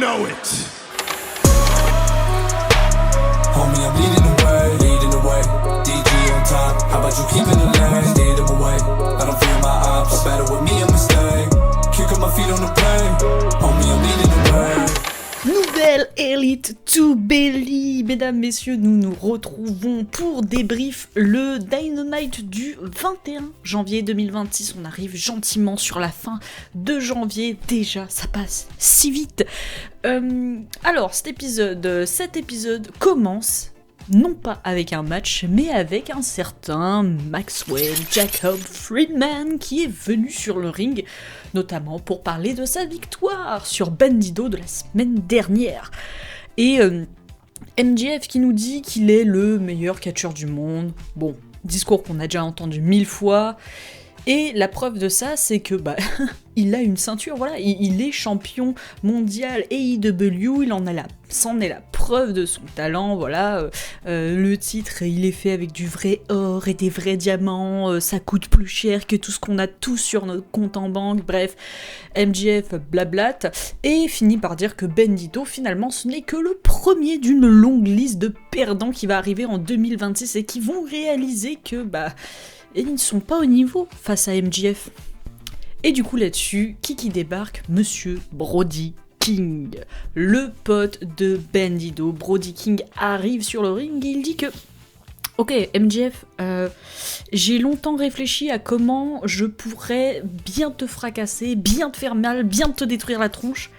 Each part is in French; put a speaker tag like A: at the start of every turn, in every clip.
A: know it.
B: Homie, I'm leading the way, DG on top, how about you keeping the lane, steer them away, I don't fear my ops, better with me, a mistake, kick up my feet on the plane, homie, I'm leading the way.
C: Nouvelle Elite to Belly, mesdames, messieurs, nous nous retrouvons pour débrief le Dynamite du 21 janvier 2026. On arrive gentiment sur la fin de janvier, déjà, ça passe si vite. Alors, cet épisode commence non pas avec un match, mais avec un certain Maxwell Jacob Friedman qui est venu sur le ring, notamment pour parler de sa victoire sur Bandido de la semaine dernière. Et MJF qui nous dit qu'il est le meilleur catcheur du monde. Bon, discours qu'on a déjà entendu 1000 fois. Et la preuve de ça, c'est que il a une ceinture, voilà, il est champion mondial AEW, c'en est la preuve de son talent, voilà. Le titre, il est fait avec du vrai or et des vrais diamants, ça coûte plus cher que tout ce qu'on a tous sur notre compte en banque, bref, MJF blablate, et finit par dire que Bandido, finalement, ce n'est que le premier d'une longue liste de perdants qui va arriver en 2026 et qui vont réaliser que, et ils ne sont pas au niveau face à MJF. Et du coup là-dessus, qui débarque? Monsieur Brody King, le pote de Bandido. Brody King arrive sur le ring et il dit que ok MJF, j'ai longtemps réfléchi à comment je pourrais bien te fracasser, bien te faire mal, bien te détruire la tronche,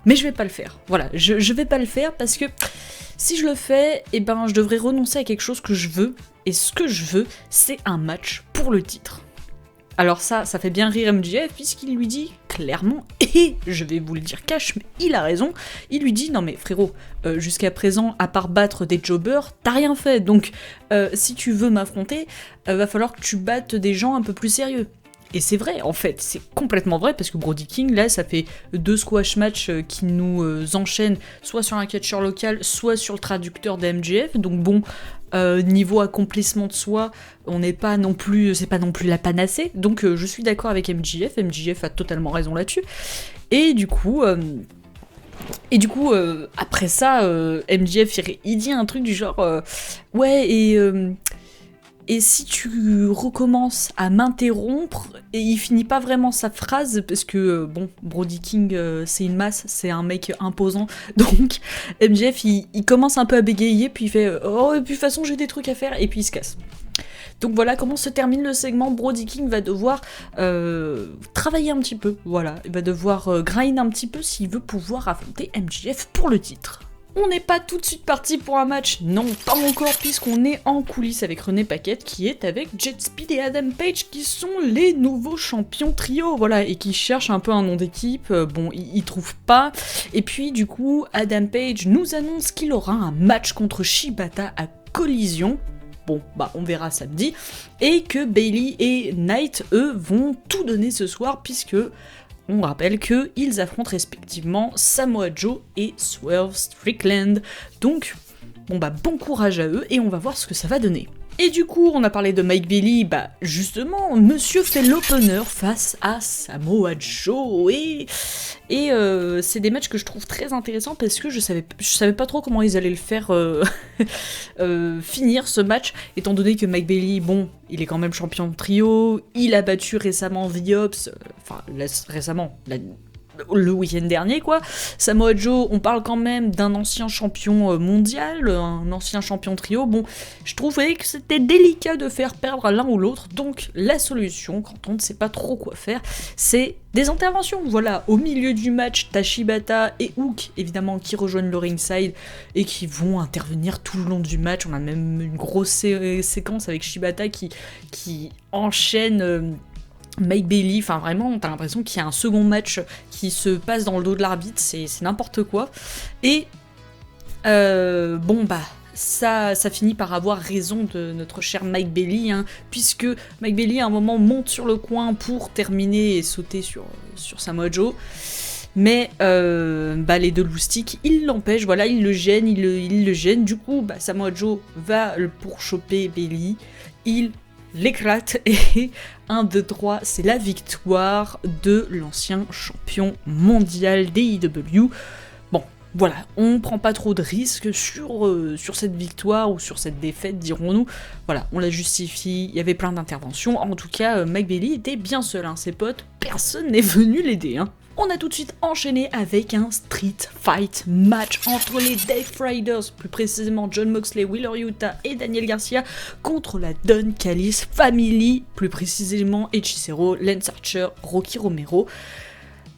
C: mais je vais pas le faire. Voilà, je vais pas le faire parce que si je le fais, je devrais renoncer à quelque chose que je veux, et ce que je veux, c'est un match pour le titre. Alors ça fait bien rire MJF, puisqu'il lui dit clairement, et je vais vous le dire cash, mais il a raison, il lui dit, non mais frérot, jusqu'à présent, à part battre des jobbers, t'as rien fait, donc si tu veux m'affronter, va falloir que tu battes des gens un peu plus sérieux. Et c'est vrai, en fait, c'est complètement vrai, parce que Brody King, là, ça fait 2 squash matchs qui nous enchaînent, soit sur un catcheur local, soit sur le traducteur de MJF, donc bon, niveau accomplissement de soi, c'est pas non plus la panacée, donc je suis d'accord avec MJF a totalement raison là-dessus, et du coup, après ça, MJF, il dit un truc du genre, et si tu recommences à m'interrompre, et il finit pas vraiment sa phrase, parce que, Brody King, c'est une masse, c'est un mec imposant, donc MJF, il commence un peu à bégayer, puis il fait « Oh, et puis de toute façon, j'ai des trucs à faire », et puis il se casse. Donc voilà comment se termine le segment. Brody King va devoir travailler un petit peu, voilà, il va devoir grind un petit peu s'il veut pouvoir affronter MJF pour le titre. On n'est pas tout de suite parti pour un match, non, pas encore, puisqu'on est en coulisses avec René Paquette, qui est avec Jet Speed et Adam Page, qui sont les nouveaux champions trio, voilà, et qui cherchent un peu un nom d'équipe, ils trouvent pas, et puis du coup, Adam Page nous annonce qu'il aura un match contre Shibata à Collision, on verra samedi, et que Bayley et Knight, eux, vont tout donner ce soir, puisque on rappelle qu'ils affrontent respectivement Samoa Joe et Swerve Strickland. Donc, bon courage à eux et on va voir ce que ça va donner. Et du coup, on a parlé de Mike Bailey, justement, monsieur fait l'opener face à Samoa Joe, et c'est des matchs que je trouve très intéressants parce que je savais pas trop comment ils allaient le faire finir ce match, étant donné que Mike Bailey, il est quand même champion de trio, il a battu récemment The Ops, le week-end dernier, quoi. Samoa Joe, on parle quand même d'un ancien champion mondial, un ancien champion trio. Je trouvais que c'était délicat de faire perdre l'un ou l'autre, donc la solution, quand on ne sait pas trop quoi faire, c'est des interventions. Voilà, au milieu du match, t'as Shibata et Hook, évidemment, qui rejoignent le ringside et qui vont intervenir tout le long du match. On a même une grosse séquence avec Shibata qui enchaîne Mike Bailey, vraiment, t'as l'impression qu'il y a un second match qui se passe dans le dos de l'arbitre, c'est n'importe quoi. Et, ça finit par avoir raison de notre cher Mike Bailey, puisque Mike Bailey, à un moment, monte sur le coin pour terminer et sauter sur Samoa Joe. Mais les deux loustiques, ils l'empêchent, voilà, ils le gênent, ils le gênent. Du coup, Samoa Joe va pour choper Bailey, il l'éclate et 1, 2, 3, c'est la victoire de l'ancien champion mondial d'AEW. voilà, on prend pas trop de risques sur cette victoire ou sur cette défaite, dirons-nous. Voilà, on la justifie, il y avait plein d'interventions. En tout cas, Mike Bailey était bien seul, hein, ses potes, personne n'est venu l'aider. Hein. On a tout de suite enchaîné avec un street fight match entre les Death Riders, plus précisément Jon Moxley, Wheeler Yuta et Daniel Garcia, contre la Don Callis Family, plus précisément Hechicero, Lance Archer, Rocky Romero.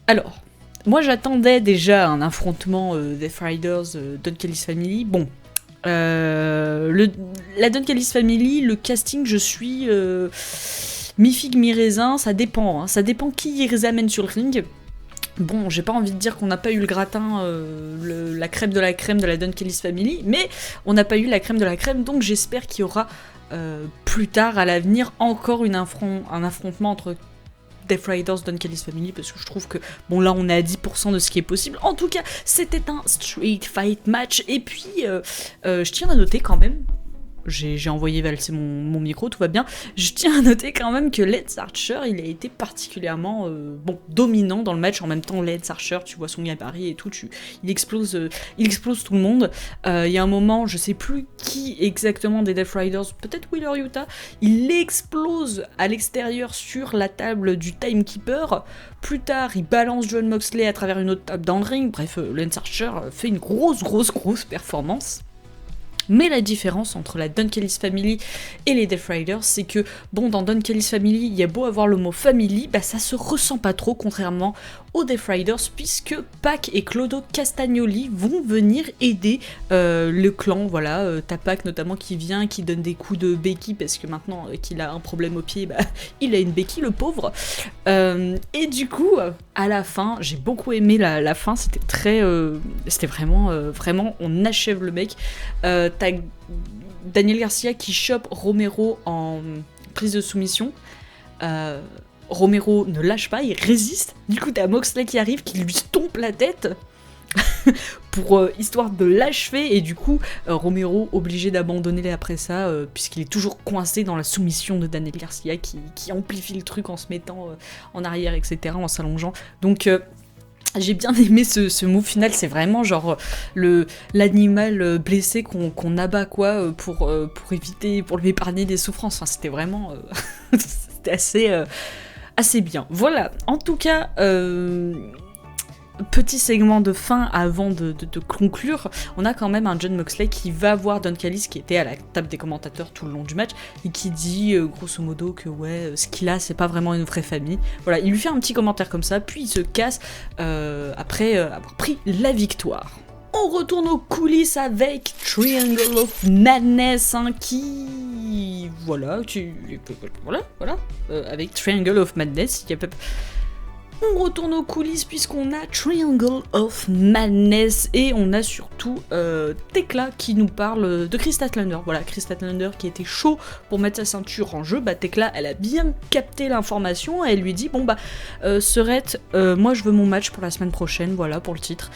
C: Alors, moi j'attendais déjà un affrontement Death Riders, Don Callis Family. Bon, la Don Callis Family, le casting, je suis mi-figue, mi-raisin, ça dépend. Hein, ça dépend qui ils ramènent sur le ring. Bon, j'ai pas envie de dire qu'on n'a pas eu le gratin, la crème de la Don Callis Family, mais on n'a pas eu la crème de la crème, donc j'espère qu'il y aura plus tard, à l'avenir, encore un affrontement entre Death Riders, Don Callis Family, parce que je trouve que, bon là on est à 10% de ce qui est possible. En tout cas, c'était un street fight match, et puis je tiens à noter quand même, j'ai envoyé valser mon micro, tout va bien. Je tiens à noter quand même que Lance Archer, il a été particulièrement dominant dans le match. En même temps, Lance Archer, tu vois son gabarit et tout, il explose tout le monde. Il y a un moment, je sais plus qui exactement des Death Riders, peut-être Wheeler Yuta, il explose à l'extérieur sur la table du Timekeeper. Plus tard, il balance Jon Moxley à travers une autre table dans le ring. Bref, Lance Archer fait une grosse performance. Mais la différence entre la Don Callis Family et les Death Riders, c'est que, bon, dans Don Callis Family, il y a beau avoir le mot family, bah ça se ressent pas trop, contrairement aux Death Riders, puisque Pac et Clodo Castagnoli vont venir aider le clan. Voilà, t'as Pac notamment qui vient, qui donne des coups de béquille, parce que maintenant qu'il a un problème au pied, bah, il a une béquille, le pauvre. Et du coup, à la fin, j'ai beaucoup aimé la fin, c'était très... c'était vraiment, on achève le mec. T'as Daniel Garcia qui chope Romero en prise de soumission. Romero ne lâche pas, il résiste. Du coup, t'as Moxley qui arrive, qui lui stompe la tête pour histoire de l'achever. Et du coup, Romero obligé d'abandonner après ça, puisqu'il est toujours coincé dans la soumission de Daniel Garcia qui amplifie le truc en se mettant en arrière, etc., en s'allongeant. Donc... j'ai bien aimé ce move final, c'est vraiment genre l'animal blessé qu'on abat quoi pour lui épargner des souffrances. Enfin, c'était vraiment c'était assez bien. Voilà, en tout cas, petit segment de fin avant de conclure, on a quand même un Jon Moxley qui va voir Don Callis qui était à la table des commentateurs tout le long du match et qui dit grosso modo que ouais, ce qu'il a c'est pas vraiment une vraie famille. Voilà, il lui fait un petit commentaire comme ça, puis il se casse après avoir pris la victoire. On retourne aux coulisses avec Triangle of Madness, hein, qui... Voilà, avec Triangle of Madness, il y a peu... On retourne aux coulisses puisqu'on a Triangle of Madness et on a surtout Tekla qui nous parle de Kris Statlander. Voilà, Kris Statlander qui était chaud pour mettre sa ceinture en jeu. Bah Tekla, elle a bien capté l'information et elle lui dit bon bah Serette, moi je veux mon match pour la semaine prochaine, voilà pour le titre.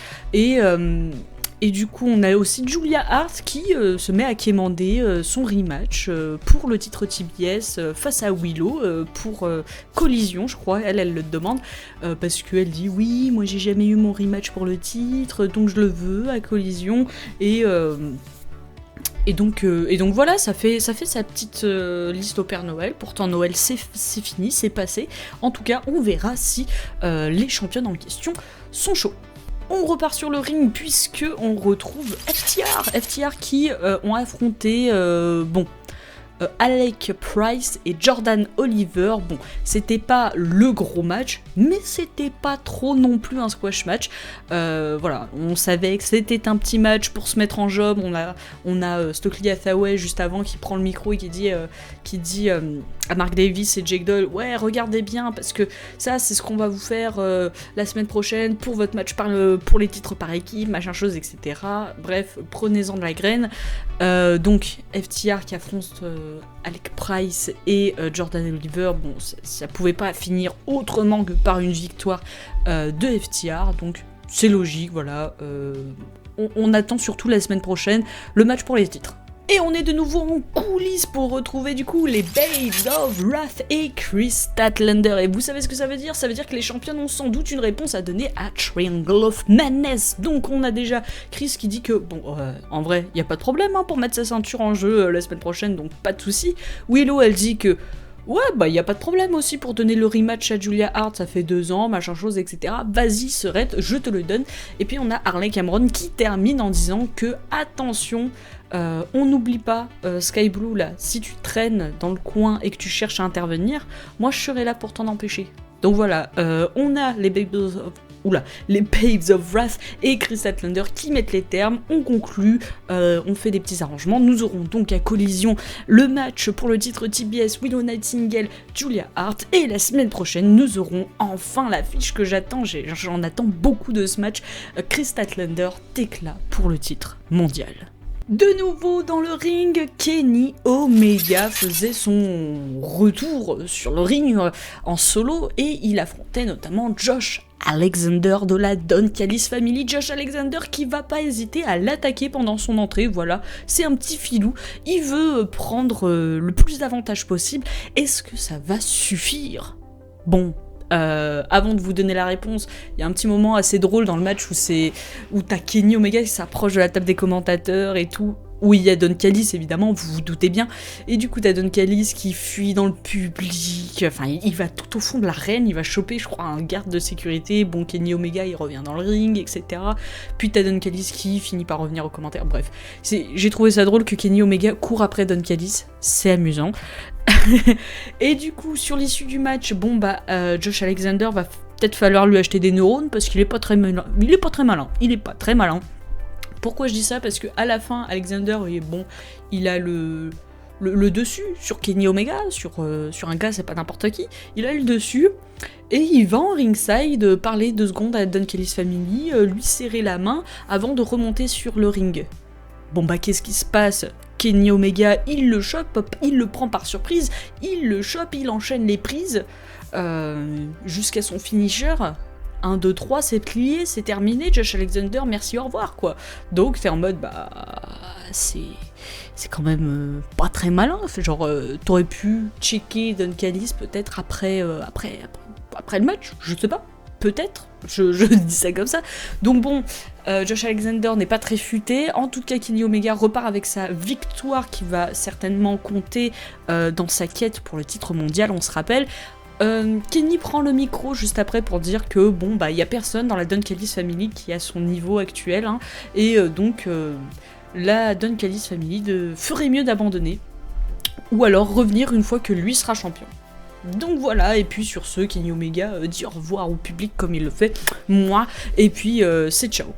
C: Et du coup, on a aussi Julia Hart qui se met à quémander son rematch pour le titre TBS face à Willow pour Collision, je crois. Elle le demande parce qu'elle dit oui, moi j'ai jamais eu mon rematch pour le titre, donc je le veux à Collision. Et donc voilà, ça fait sa petite liste au Père Noël. Pourtant Noël c'est fini, c'est passé. En tout cas, on verra si les championnes en question sont chauds. On repart sur le ring puisque on retrouve FTR qui ont affronté Alec Price et Jordan Oliver. Bon, c'était pas le gros match, mais c'était pas trop non plus un squash match. Voilà, on savait que c'était un petit match pour se mettre en job. On a Stokely Hathaway juste avant qui prend le micro et qui dit à Mark Davis et Jake Doyle, ouais, regardez bien parce que ça c'est ce qu'on va vous faire la semaine prochaine pour votre match pour les titres par équipe, machin chose, etc. Bref, prenez-en de la graine. Donc FTR qui affronte Alec Price et Jordan Oliver, bon, ça pouvait pas finir autrement que par une victoire de FTR, donc c'est logique, voilà. On attend surtout la semaine prochaine le match pour les titres. Et on est de nouveau en coulisses pour retrouver du coup les Babes of Wrath et Chris Statlander. Et vous savez ce que ça veut dire? Ça veut dire que les champions ont sans doute une réponse à donner à Triangle of Madness. Donc on a déjà Chris qui dit que, bon, en vrai, il n'y a pas de problème pour mettre sa ceinture en jeu la semaine prochaine, donc pas de souci. Willow, elle dit que ouais, bah y a pas de problème aussi pour donner le rematch à Julia Hart, ça fait 2 ans, machin chose, etc. Vas-y, Serette, je te le donne. Et puis on a Harley Cameron qui termine en disant que, attention, on n'oublie pas, Sky Blue, là, si tu traînes dans le coin et que tu cherches à intervenir, moi je serai là pour t'en empêcher. Donc voilà, on a les Babes of Wrath et Chris Statlander qui mettent les termes, on conclut, on fait des petits arrangements. Nous aurons donc à collision le match pour le titre TBS Willow Nightingale, Julia Hart, et la semaine prochaine nous aurons enfin l'affiche que j'attends, j'en attends beaucoup de ce match, Chris Statlander Tekla pour le titre mondial. De nouveau dans le ring, Kenny Omega faisait son retour sur le ring en solo et il affrontait notamment Josh Alexander de la Don Callis Family. Josh Alexander qui va pas hésiter à l'attaquer pendant son entrée, voilà, c'est un petit filou, il veut prendre le plus d'avantages possible. Est-ce que ça va suffire? Bon, avant de vous donner la réponse, il y a un petit moment assez drôle dans le match où t'as Kenny Omega qui s'approche de la table des commentateurs et tout, où il y a Don Callis évidemment, vous vous doutez bien, et du coup t'as Don Callis qui fuit dans le public, enfin il va tout au fond de l'arène, il va choper je crois un garde de sécurité, bon Kenny Omega il revient dans le ring, etc. Puis t'as Don Callis qui finit par revenir aux commentaires, bref, j'ai trouvé ça drôle que Kenny Omega court après Don Callis, c'est amusant. Et du coup sur l'issue du match, bon bah Josh Alexander va peut-être falloir lui acheter des neurones parce qu'il est pas très malin, Pourquoi je dis ça? Parce que à la fin Alexander il a le dessus sur Kenny Omega, sur un gars, c'est pas n'importe qui, il a le dessus, et il va en ringside parler 2 secondes à Don Callis Family, lui serrer la main avant de remonter sur le ring. Bon bah qu'est-ce qui se passe? Kenny Omega, il le chope, il le prend par surprise, il le chope, il enchaîne les prises, jusqu'à son finisher. 1, 2, 3, c'est plié, c'est terminé, Josh Alexander, merci, au revoir, quoi. Donc t'es en mode, bah, c'est quand même pas très malin, genre, t'aurais pu checker Don Callis peut-être après le match, je sais pas, peut-être, je dis ça comme ça. Donc bon, Josh Alexander n'est pas très futé, en tout cas Kenny Omega repart avec sa victoire qui va certainement compter dans sa quête pour le titre mondial, on se rappelle. Kenny prend le micro juste après pour dire que bon bah il y a personne dans la Don Callis Family qui a son niveau actuel, et donc la Don Callis Family ferait mieux d'abandonner ou alors revenir une fois que lui sera champion. Donc voilà, et puis sur ce, Kenny Omega dit au revoir au public comme il le fait, moi, et puis c'est ciao.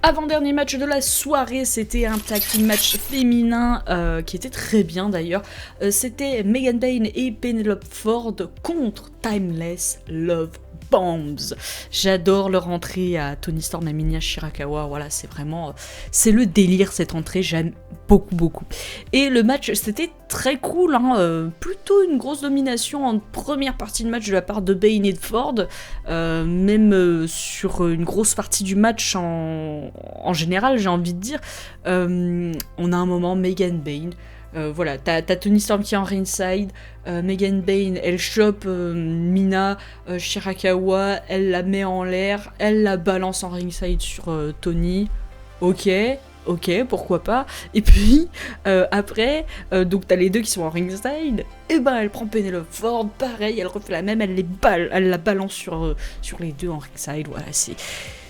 C: Avant-dernier match de la soirée, c'était un tag team match féminin qui était très bien d'ailleurs. C'était Megan Bayne et Penelope Ford contre Timeless Love Bombs. J'adore leur entrée à Toni Storm et Minya Shirakawa, voilà, c'est vraiment, c'est le délire cette entrée, j'aime beaucoup. Et le match, c'était très cool, plutôt une grosse domination en première partie de match de la part de Bayne et de Ford, même sur une grosse partie du match en général, j'ai envie de dire. On a un moment Megan Bayne, voilà, t'as Toni Storm qui est en ringside, Megan Bayne, elle chope Mina Shirakawa, elle la met en l'air, elle la balance en ringside sur Toni, ok, pourquoi pas. Et puis, après, donc t'as les deux qui sont en ringside, et ben elle prend Penelope Ford, pareil, elle refait la même, elle la balance sur les deux en ringside, voilà,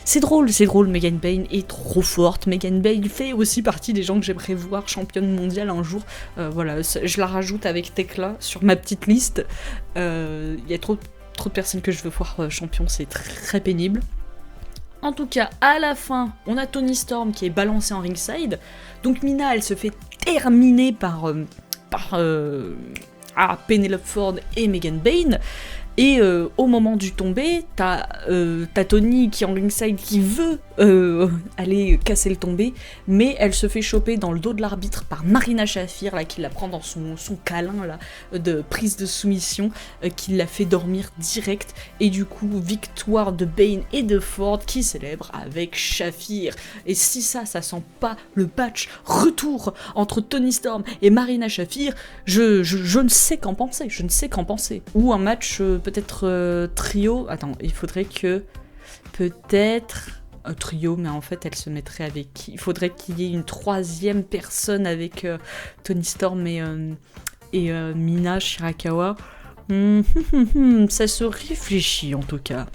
C: c'est drôle, Megan Bayne est trop forte. Megan Bayne fait aussi partie des gens que j'aimerais voir championne mondiale un jour. Voilà, je la rajoute avec Tekla sur ma petite liste. Il y a trop de personnes que je veux voir champion, c'est très pénible. En tout cas, à la fin, on a Toni Storm qui est balancée en ringside. Donc Mina, elle se fait terminer par Penelope Ford et Megan Bayne. Et au moment du tombé, t'as Tony qui est en ringside qui veut aller casser le tombé, mais elle se fait choper dans le dos de l'arbitre par Marina Shafir, là, qui la prend dans son câlin là, de prise de soumission, qui la fait dormir direct, et du coup, victoire de Bane et de Ford qui célèbrent avec Shafir. Et si ça sent pas le patch retour entre Toni Storm et Marina Shafir, je ne sais qu'en penser, Ou un match peut-être trio. Attends, il faudrait que... Peut-être... trio, mais en fait, elle se mettrait avec qui? Il faudrait qu'il y ait une troisième personne avec Toni Storm et Mina Shirakawa. Ça se réfléchit, en tout cas.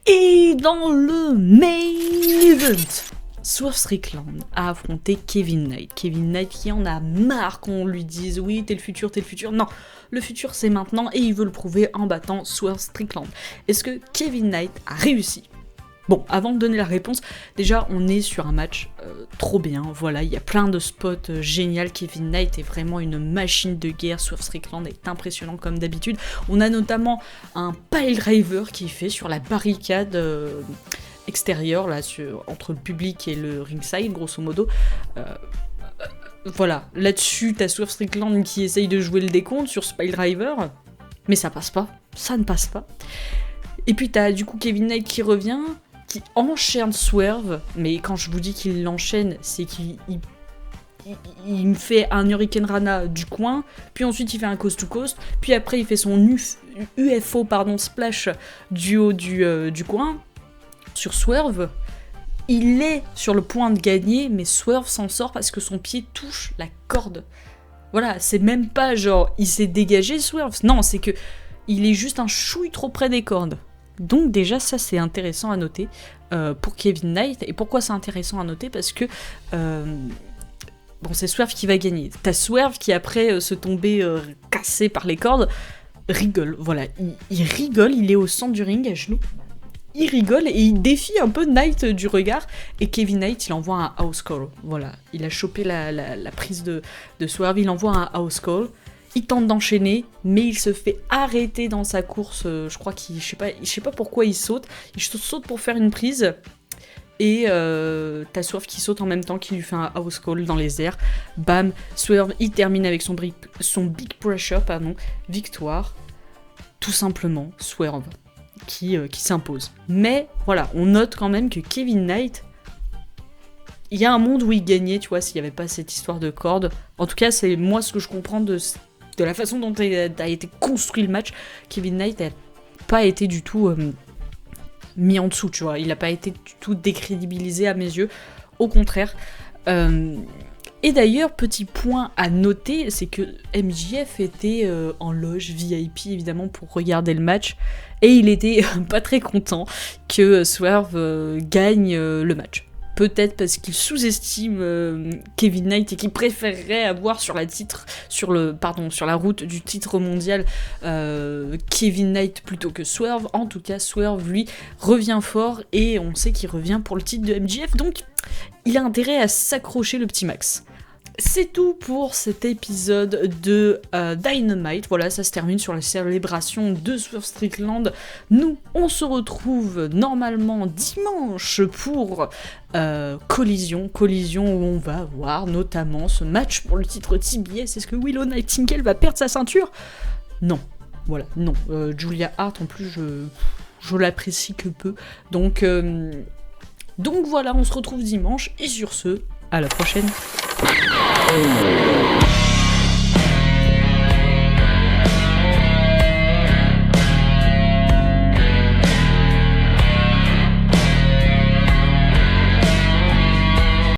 C: Et dans le main event, Swerve Strickland a affronté Kevin Knight. Kevin Knight qui en a marre qu'on lui dise « Oui, t'es le futur. » Non, le futur c'est maintenant et il veut le prouver en battant Swerve Strickland. Est-ce que Kevin Knight a réussi ? Bon, avant de donner la réponse, déjà on est sur un match trop bien, voilà, il y a plein de spots géniaux, Kevin Knight est vraiment une machine de guerre, Swerve Strickland est impressionnant comme d'habitude. On a notamment un pile driver qui est fait sur la barricade extérieure, là, entre le public et le ringside, grosso modo. Voilà, là-dessus, t'as Swerve Strickland qui essaye de jouer le décompte sur ce pile driver, mais ça ne passe pas. Et puis t'as du coup Kevin Knight qui revient, qui enchaîne Swerve, mais quand je vous dis qu'il l'enchaîne, c'est qu'il me fait un Hurricane Rana du coin, puis ensuite il fait un coast to coast, puis après il fait son UFO splash du haut du coin, sur Swerve. Il est sur le point de gagner, mais Swerve s'en sort parce que son pied touche la corde. Voilà, c'est même pas genre il s'est dégagé Swerve, non, c'est que il est juste un chouille trop près des cordes. Donc déjà ça c'est intéressant à noter pour Kevin Knight. Et pourquoi c'est intéressant à noter? Parce que bon, c'est Swerve qui va gagner. T'as Swerve qui après se tomber cassé par les cordes rigole, voilà, il rigole, il est au centre du ring à genoux. Il rigole et il défie un peu Knight du regard, et Kevin Knight il envoie un house call, voilà, il a chopé la prise de Swerve, il envoie un house call, il tente d'enchaîner, mais il se fait arrêter dans sa course, je crois qu'il, je sais pas pourquoi il saute pour faire une prise, et t'as Swerve qui saute en même temps, qui lui fait un house call dans les airs, bam, Swerve il termine avec son big pressure, victoire, tout simplement, Swerve qui s'impose. Mais voilà, on note quand même que Kevin Knight, il y a un monde où il gagnait, tu vois, s'il n'y avait pas cette histoire de corde. En tout cas, c'est moi ce que je comprends de la façon dont a été construit le match. Kevin Knight n'a pas été du tout mis en dessous, tu vois. Il n'a pas été du tout décrédibilisé à mes yeux. Au contraire. Et d'ailleurs, petit point à noter, c'est que MJF était en loge VIP, évidemment, pour regarder le match. Et il était pas très content que Swerve gagne le match. Peut-être parce qu'il sous-estime Kevin Knight et qu'il préférerait avoir sur la route du titre mondial Kevin Knight plutôt que Swerve. En tout cas, Swerve, lui, revient fort et on sait qu'il revient pour le titre de MJF. Donc, il a intérêt à s'accrocher le petit Max. C'est tout pour cet épisode de Dynamite. Voilà, ça se termine sur la célébration de Swerve Strickland. Nous, on se retrouve normalement dimanche pour Collision où on va voir notamment ce match pour le titre TBS. Est-ce que Willow Nightingale va perdre sa ceinture? Non. Voilà, non. Julia Hart, en plus, je l'apprécie que peu. Donc voilà, on se retrouve dimanche. Et sur ce, à la prochaine.